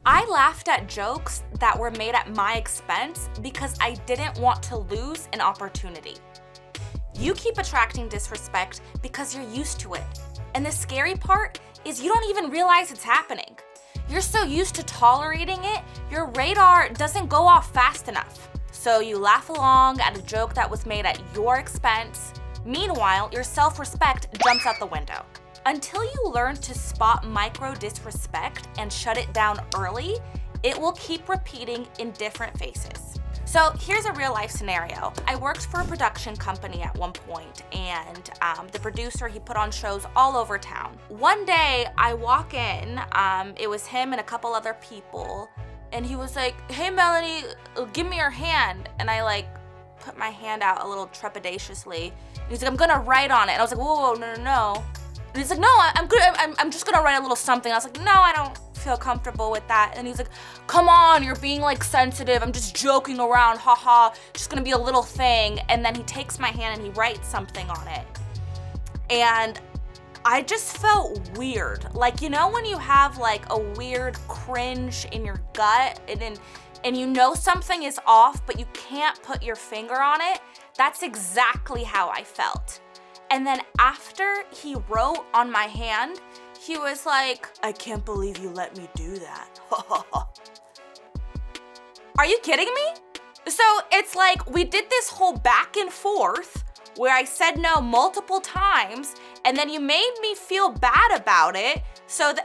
I laughed at jokes that were made at my expense because I didn't want to lose an opportunity. You keep attracting disrespect because you're used to it. And the scary part is you don't even realize it's happening. You're so used to tolerating it, your radar doesn't go off fast enough. So you laugh along at a joke that was made at your expense. Meanwhile, your self-respect jumps out the window. Until you learn to spot micro disrespect and shut it down early, it will keep repeating in different faces. So here's a real life scenario. I worked for a production company at one point, and the producer, he put on shows all over town. One day I walk in, it was him and a couple other people, and he was like, "Hey Melanie, give me your hand." And I put my hand out a little trepidatiously. And he's like, "I'm gonna write on it." And I was like, "Whoa, no. And he's like, "No, I'm good. I'm just gonna write a little something." I was like, "No, I don't feel comfortable with that." And he's like, "Come on, you're being sensitive. I'm just joking around, haha. Just gonna be a little thing." And then he takes my hand and he writes something on it. And I just felt weird. When you have a weird cringe in your gut and you know something is off, but you can't put your finger on it? That's exactly how I felt. And then after he wrote on my hand, he was like, "I can't believe you let me do that." Are you kidding me? So it's we did this whole back and forth where I said no multiple times, and then you made me feel bad about it.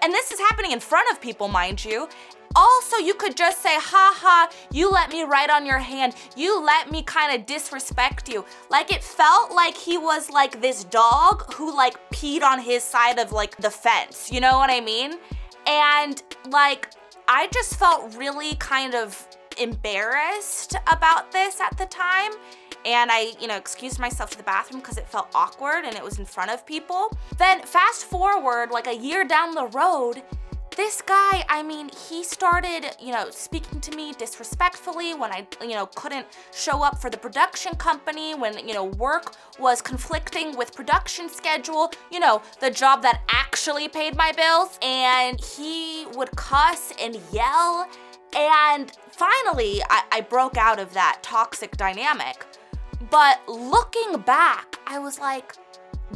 And this is happening in front of people, mind you. Also, you could just say, "Ha, you let me write on your hand. You let me kind of disrespect you." It felt like he was this dog who peed on his side of the fence. You know what I mean? And I just felt really kind of embarrassed about this at the time. And I, excused myself to the bathroom because it felt awkward and it was in front of people. Then fast forward a year down the road, this guy, he started, speaking to me disrespectfully when I, couldn't show up for the production company, when, work was conflicting with production schedule, the job that actually paid my bills. And he would cuss and yell. And finally, I broke out of that toxic dynamic. But looking back, I was like,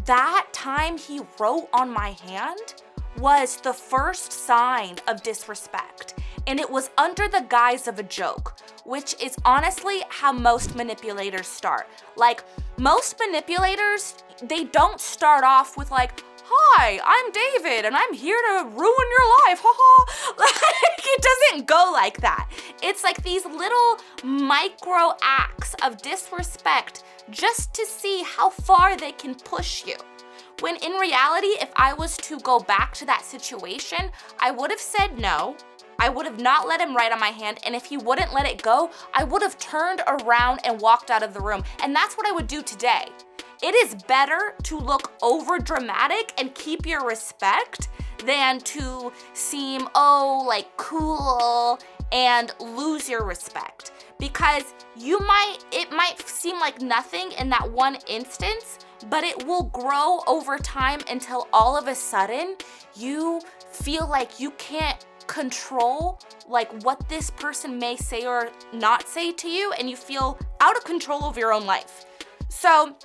that time he wrote on my hand was the first sign of disrespect. And it was under the guise of a joke, which is honestly how most manipulators start. Most manipulators, they don't start off with "Hi, I'm David, and I'm here to ruin your life, haha." It doesn't go like that. It's these little micro acts of disrespect just to see how far they can push you. When in reality, if I was to go back to that situation, I would have said no. I would have not let him write on my hand, and if he wouldn't let it go, I would have turned around and walked out of the room. And that's what I would do today. It is better to look over dramatic and keep your respect than to seem, cool and lose your respect. Because it might seem like nothing in that one instance, but it will grow over time until all of a sudden you feel like you can't control what this person may say or not say to you, and you feel out of control of your own life. So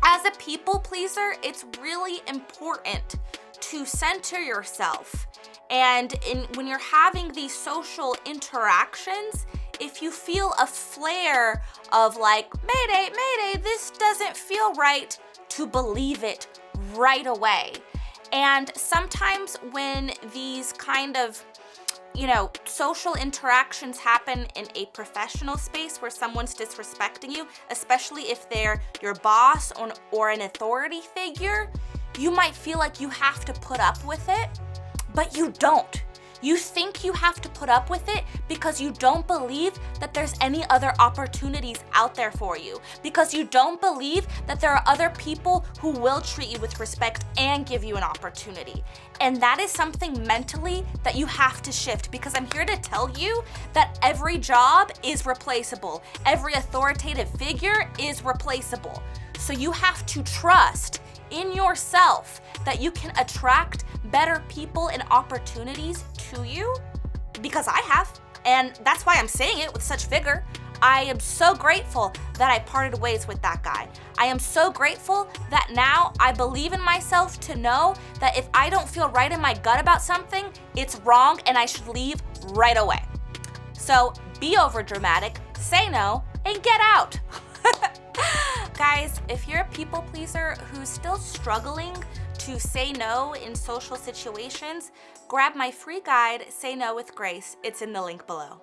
as a people pleaser, it's really important to center yourself. And when you're having these social interactions, if you feel a flare of "Mayday, mayday, this doesn't feel right," to believe it right away. And sometimes when these kind of social interactions happen in a professional space where someone's disrespecting you, especially if they're your boss or an authority figure, you might feel like you have to put up with it, but you don't. You think you have to put up with it because you don't believe that there's any other opportunities out there for you, because you don't believe that there are other people who will treat you with respect and give you an opportunity. And that is something mentally that you have to shift, because I'm here to tell you that every job is replaceable. Every authoritative figure is replaceable. So you have to trust in yourself that you can attract better people and opportunities to you because I have, and that's why I'm saying it with such vigor. I am so grateful that I parted ways with that guy. I am so grateful that now I believe in myself to know that if I don't feel right in my gut about something, it's wrong and I should leave right away. So be over dramatic, say no, and get out. Guys, if you're a people pleaser who's still struggling to say no in social situations, grab my free guide, Say No with Grace. It's in the link below.